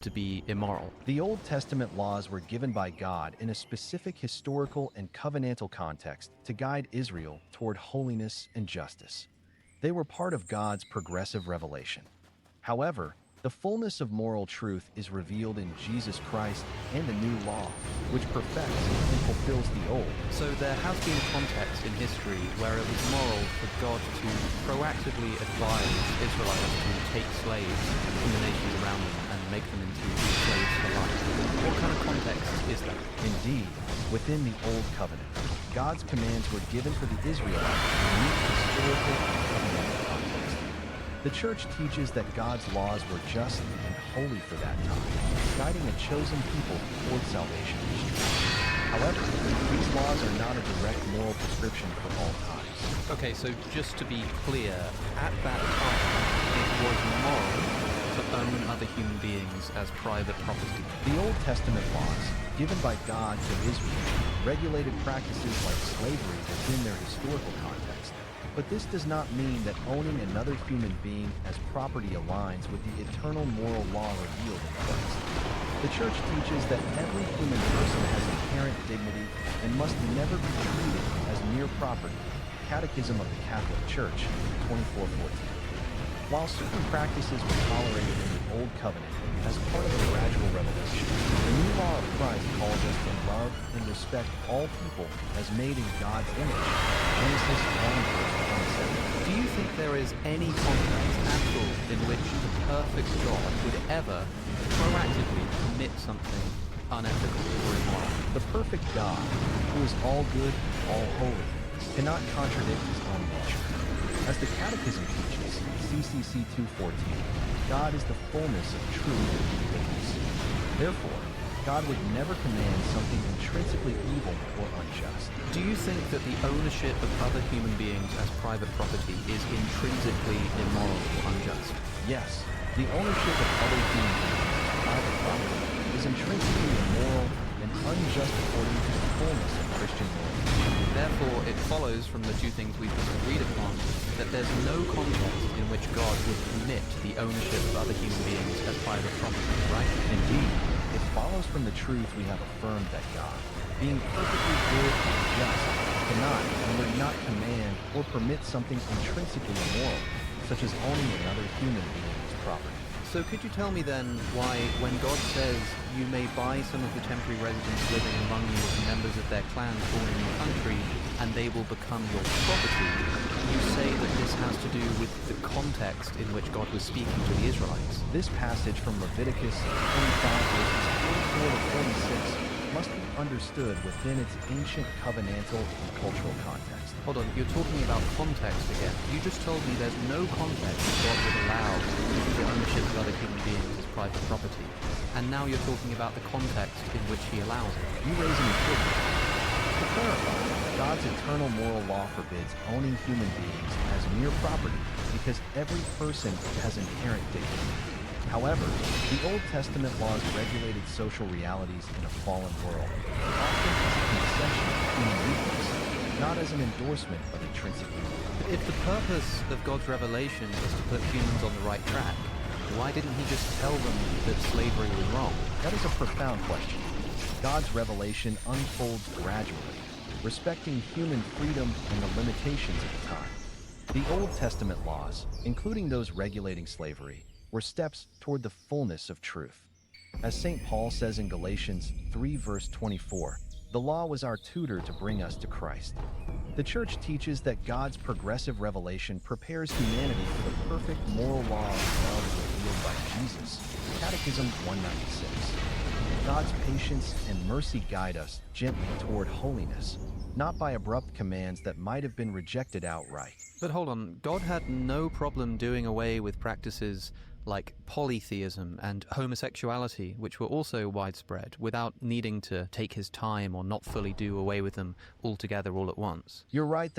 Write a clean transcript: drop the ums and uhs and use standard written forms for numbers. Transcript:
to be immoral? The Old Testament laws were given by God in a specific historical and covenantal context to guide Israel toward holiness and justice. They were part of God's progressive revelation. However, the fullness of moral truth is revealed in Jesus Christ and the new law, which perfects and fulfills the old. So there has been a context in history where it was moral for God to proactively advise Israelites to take slaves from the nations around them and make them into slaves for life. What kind of context is that? Indeed, within the Old Covenant, God's commands were given for the Israelites to meet historical and covenantal context. The Church teaches that God's laws were just and holy for that time, guiding a chosen people toward salvation history. However, these laws are not a direct moral prescription for all times. Okay, so just to be clear, at that time, it was moral to own other human beings as private property. The Old Testament laws, given by God to Israel, regulated practices like slavery within their historical context. But this does not mean that owning another human being as property aligns with the eternal moral law revealed in Christ. The Church teaches that every human person has inherent dignity and must never be treated as mere property. Catechism of the Catholic Church, 2414. While certain practices were tolerated in the Old Covenant as part of a gradual revelation, the new law of Christ calls us to love and respect all people as made in God's image. Genesis 1:27. Do you think there is any context at all in which the perfect God would ever proactively commit something unethical or immoral? The perfect God, who is all good, all holy, cannot contradict his own nature. As the Catechism teaches, CCC 214, God is the fullness of truth and goodness. Therefore, God would never command something intrinsically evil or unjust. Do you think that the ownership of other human beings as private property is intrinsically immoral or unjust? Yes, the ownership of other human beings as private property is intrinsically immoral and unjust according to the fullness of Christian morals. Therefore, it follows from the two things we've just agreed upon that there's no context in which God would permit the ownership of other human beings as private property, right? Indeed, it follows from the truth we have affirmed that God, being perfectly good and just, cannot and would not command or permit something intrinsically immoral, such as owning another human being as property. So could you tell me then why, when God says you may buy some of the temporary residents living among you as members of their clans born in your country, and they will become your property, you say that this has to do with the context in which God was speaking to the Israelites? This passage from Leviticus 25 verses 44 to 46 must be understood within its ancient covenantal and cultural context. Hold on, you're talking about context again. You just told me there's no context that God would allow the ownership of other human beings as private property. And now you're talking about the context in which he allows it. You raise an important point. To clarify, God's eternal moral law forbids owning human beings as mere property because every person has inherent dignity. However, the Old Testament laws regulated social realities in a fallen world, often as a concession of human weakness, not as an endorsement of intrinsic evil. But if the purpose of God's revelation is to put humans on the right track, why didn't he just tell them that slavery was wrong? That is a profound question. God's revelation unfolds gradually, respecting human freedom and the limitations of the time. The Old Testament laws, including those regulating slavery, were steps toward the fullness of truth. As St. Paul says in Galatians 3 verse 24, the law was our tutor to bring us to Christ. The Church teaches that God's progressive revelation prepares humanity for the perfect moral law of love revealed by Jesus. Catechism 196. God's patience and mercy guide us gently toward holiness, not by abrupt commands that might have been rejected outright. But hold on, God had no problem doing away with practices like polytheism and homosexuality, which were also widespread, without needing to take his time or not fully do away with them altogether all at once. You're right that